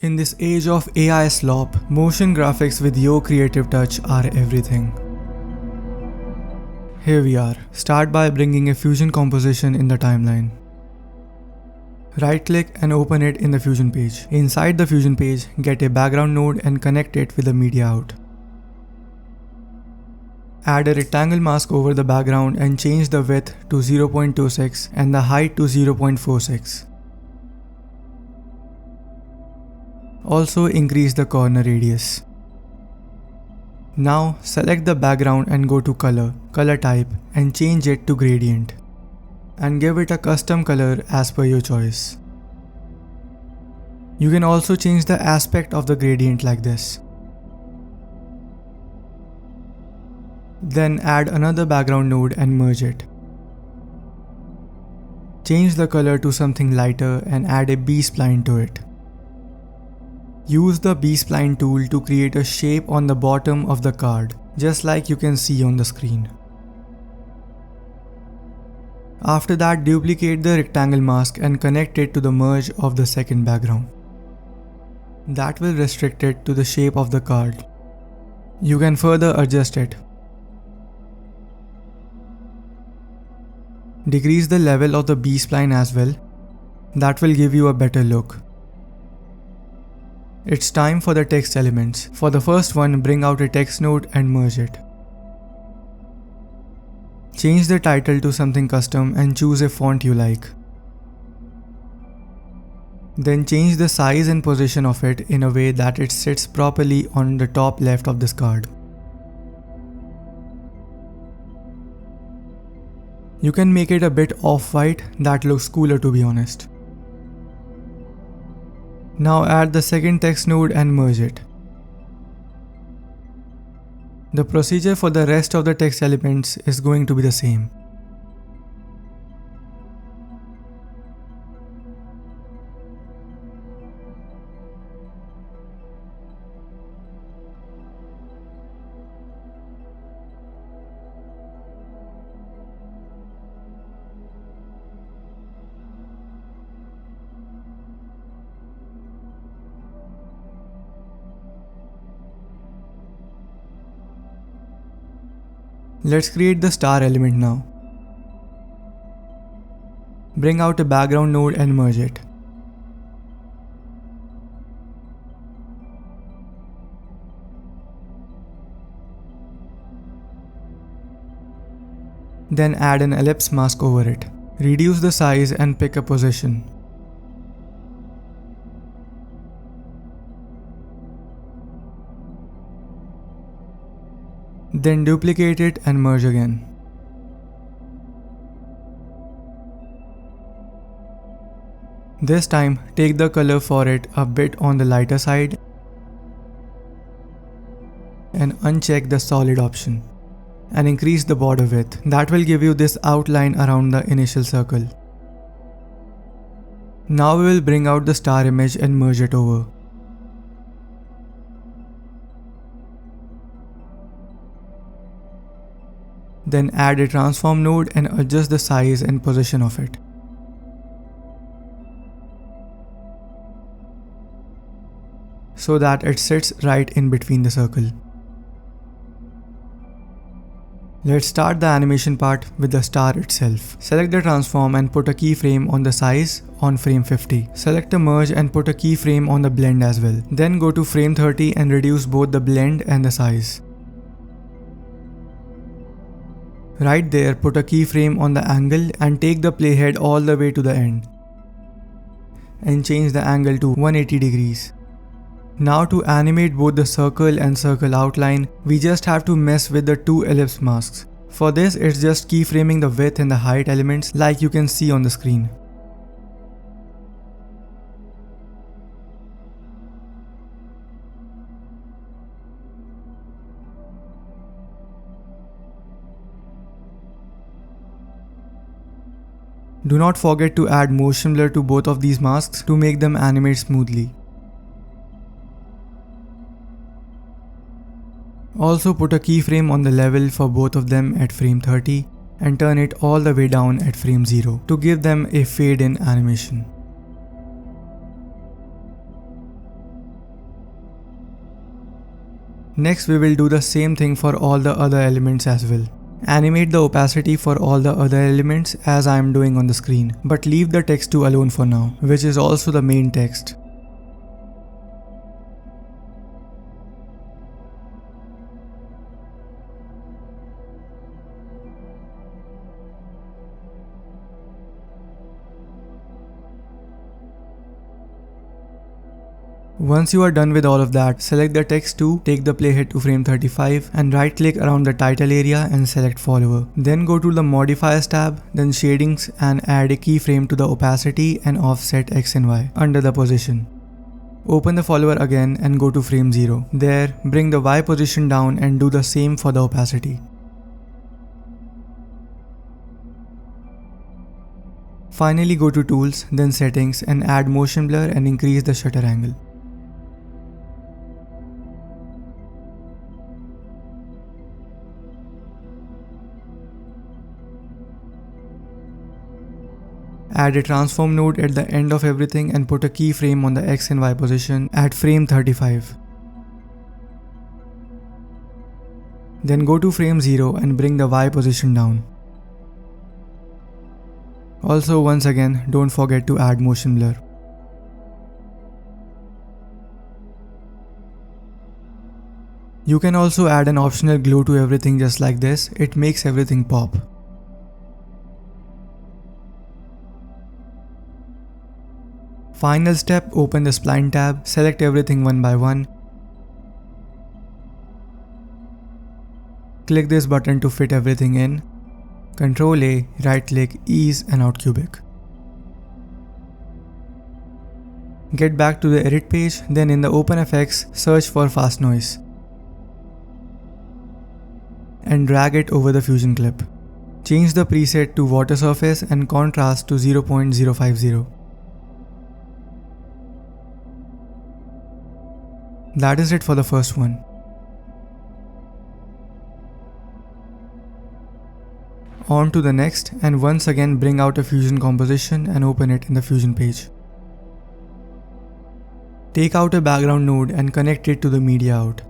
In this age of AI slop, motion graphics with your creative touch are everything. Here we are. Start by bringing a fusion composition in the timeline. Right click and open it in the fusion page. Inside the fusion page, get a background node and connect it with the media out. Add a rectangle mask over the background and change the width to 0.26 and the height to 0.46. Also increase the corner radius. Now select the background and go to color type and change it to gradient. And give it a custom color as per your choice. You can also change the aspect of the gradient like this. Then add another background node and merge it. Change the color to something lighter and add a B-spline to it. Use the B-spline tool to create a shape on the bottom of the card, just like you can see on the screen. After that, duplicate the rectangle mask and connect it to the merge of the second background. That will restrict it to the shape of the card. You can further adjust it. Decrease the level of the B-spline as well. That will give you a better look. It's time for the text elements. For the first one, bring out a text node and merge it. Change the title to something custom and choose a font you like. Then change the size and position of it in a way that it sits properly on the top left of this card. You can make it a bit off-white, that looks cooler to be honest. Now add the second text node and merge it. The procedure for the rest of the text elements is going to be the same. Let's create the star element now. Bring out a background node and merge it. Then add an ellipse mask over it. Reduce the size and pick a position. Then duplicate it and merge again. This time, take the color for it a bit on the lighter side and uncheck the solid option and increase the border width. That will give you this outline around the initial circle. Now we will bring out the star image and merge it over. Then add a transform node and adjust the size and position of it. So that it sits right in between the circle. Let's start the animation part with the star itself. Select the transform and put a keyframe on the size on frame 50. Select the merge and put a keyframe on the blend as well. Then go to frame 30 and reduce both the blend and the size. Right there, put a keyframe on the angle and take the playhead all the way to the end. And change the angle to 180 degrees. Now to animate both the circle and circle outline, we just have to mess with the two ellipse masks. For this, it's just keyframing the width and the height elements like you can see on the screen. Do not forget to add motion blur to both of these masks to make them animate smoothly. Also put a keyframe on the level for both of them at frame 30 and turn it all the way down at frame 0 to give them a fade in animation. Next we will do the same thing for all the other elements as well. Animate the opacity for all the other elements as I am doing on the screen, but leave the text 2 alone for now, which is also the main text. Once you are done with all of that, select the text 2, take the playhead to frame 35 and right click around the title area and select follower. Then go to the modifiers tab, then shadings and add a keyframe to the opacity and offset X and Y under the position. Open the follower again and go to frame 0. There, bring the Y position down and do the same for the opacity. Finally go to tools, then settings and add motion blur and increase the shutter angle. Add a transform node at the end of everything and put a keyframe on the X and Y position at frame 35. Then go to frame 0 and bring the Y position down. Also once again, don't forget to add motion blur. You can also add an optional glow to everything just like this, it makes everything pop. Final step, open the spline tab, select everything one by one. Click this button to fit everything in. Ctrl A, right click, ease and out cubic. Get back to the edit page, then in the OpenFX, search for fast noise. And drag it over the fusion clip. Change the preset to water surface and contrast to 0.050. That is it for the first one. On to the next, and once again bring out a fusion composition and open it in the fusion page. Take out a background node and connect it to the media out.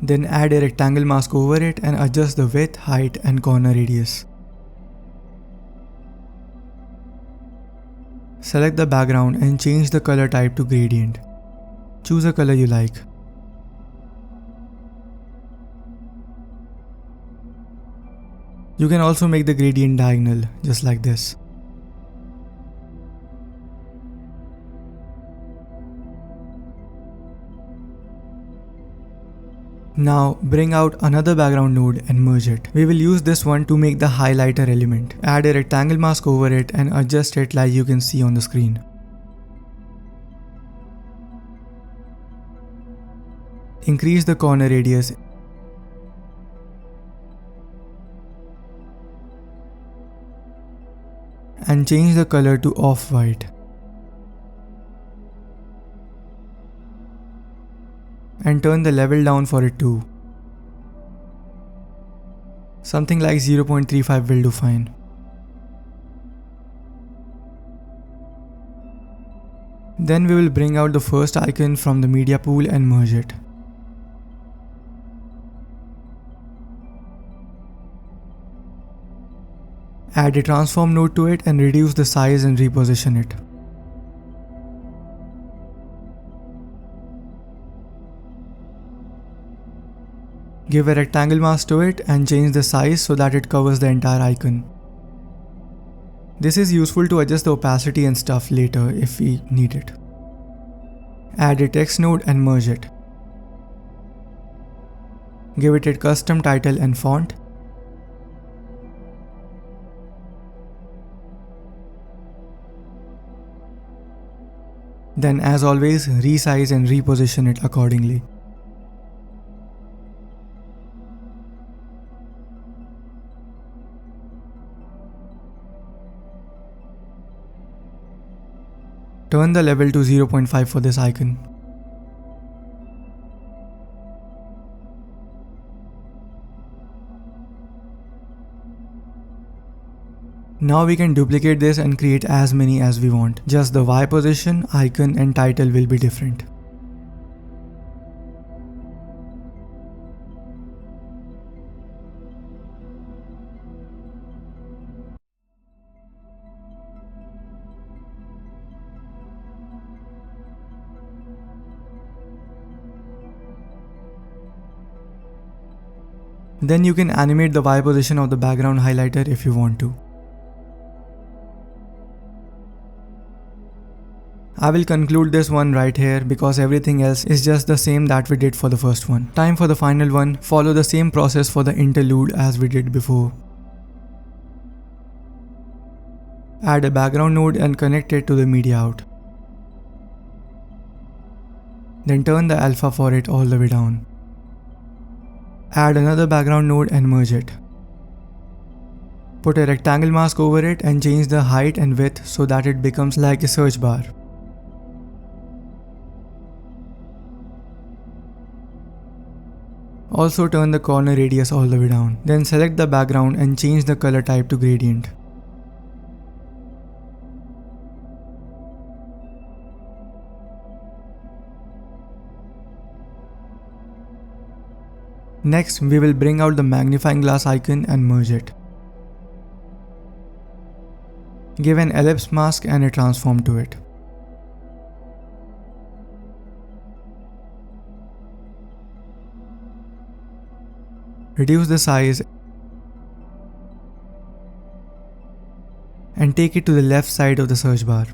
Then add a rectangle mask over it and adjust the width, height and corner radius. Select the background and change the color type to gradient. Choose a color you like. You can also make the gradient diagonal, just like this. Now bring out another background node and merge it. We will use this one to make the highlighter element. Add a rectangle mask over it and adjust it like you can see on the screen. Increase the corner radius. And change the color to off-white. And turn the level down for it too. Something like 0.35 will do fine. Then we will bring out the first icon from the media pool and merge it. Add a transform node to it and reduce the size and reposition it. Give a rectangle mask to it and change the size so that it covers the entire icon. This is useful to adjust the opacity and stuff later if we need it. Add a text node and merge it. Give it a custom title and font. Then as always, resize and reposition it accordingly. Turn the level to 0.5 for this icon. Now we can duplicate this and create as many as we want. Just the Y position, icon and title will be different. Then you can animate the Y position of the background highlighter if you want to. I will conclude this one right here because everything else is just the same that we did for the first one. Time for the final one. Follow the same process for the interlude as we did before. Add a background node and connect it to the media out. Then turn the alpha for it all the way down. Add another background node and merge it. Put a rectangle mask over it and change the height and width so that it becomes like a search bar. Also turn the corner radius all the way down. Then select the background and change the color type to gradient. Next, we will bring out the magnifying glass icon and merge it. Give an ellipse mask and a transform to it. Reduce the size and take it to the left side of the search bar.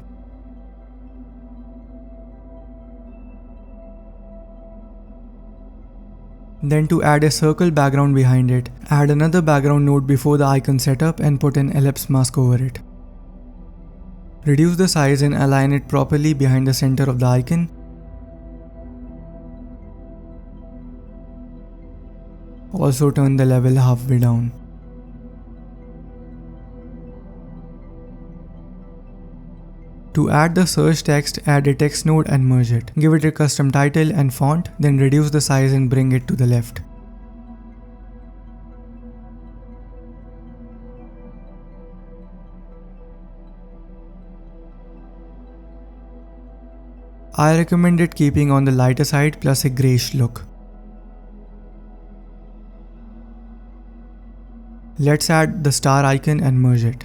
Then to add a circle background behind it, add another background node before the icon setup and put an ellipse mask over it. Reduce the size and align it properly behind the center of the icon. Also turn the level halfway down. To add the search text, add a text node and merge it. Give it a custom title and font, then reduce the size and bring it to the left. I recommend it keeping on the lighter side plus a greyish look. Let's add the star icon and merge it.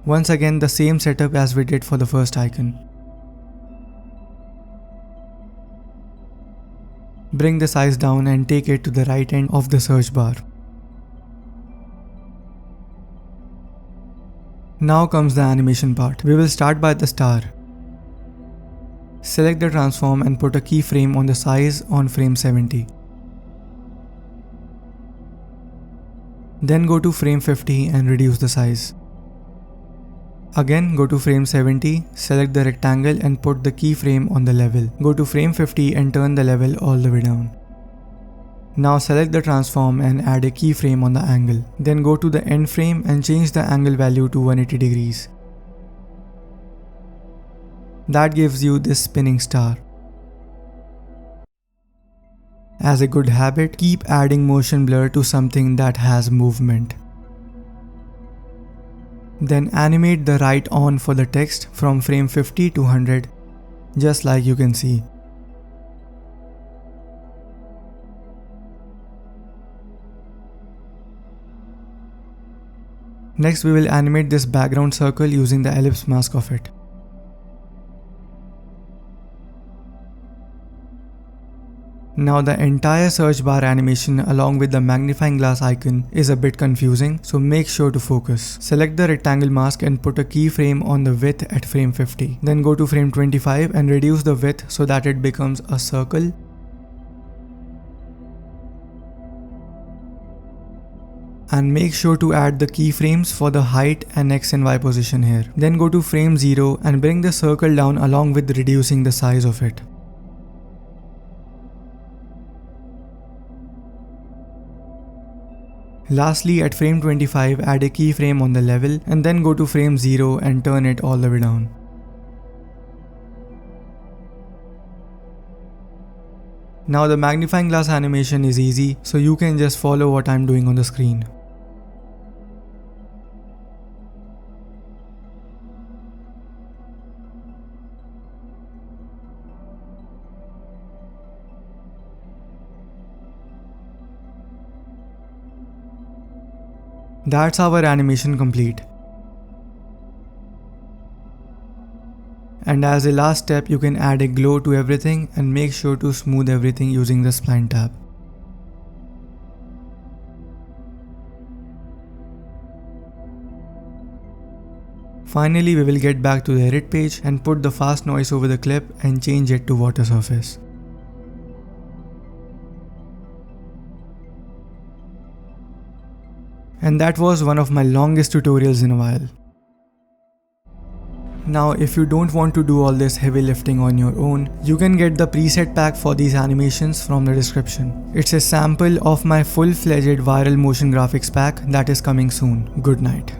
Once again the same setup as we did for the first icon. Bring the size down and take it to the right end of the search bar. Now comes the animation part. We will start by the star. Select the transform and put a keyframe on the size on frame 70. Then go to frame 50 and reduce the size. Again go to frame 70, select the rectangle and put the keyframe on the level. Go to frame 50 and turn the level all the way down. Now select the transform and add a keyframe on the angle. Then go to the end frame and change the angle value to 180 degrees. That gives you this spinning star. As a good habit, keep adding motion blur to something that has movement. Then animate the right on for the text from frame 50 to 100, just like you can see. Next we will animate this background circle using the ellipse mask of it. Now the entire search bar animation along with the magnifying glass icon is a bit confusing, so make sure to focus. Select the rectangle mask and put a keyframe on the width at frame 50. Then go to frame 25 and reduce the width so that it becomes a circle. And make sure to add the keyframes for the height and X and Y position here. Then go to frame 0 and bring the circle down along with reducing the size of it. Lastly, at frame 25, add a keyframe on the level and then go to frame 0 and turn it all the way down. Now the magnifying glass animation is easy, so you can just follow what I'm doing on the screen. That's our animation complete. And as a last step, you can add a glow to everything and make sure to smooth everything using the spline tab. Finally, we will get back to the edit page and put the fast noise over the clip and change it to water surface. And that was one of my longest tutorials in a while. Now if you don't want to do all this heavy lifting on your own, you can get the preset pack for these animations from the description. It's a sample of my full-fledged viral motion graphics pack that is coming soon. Good night.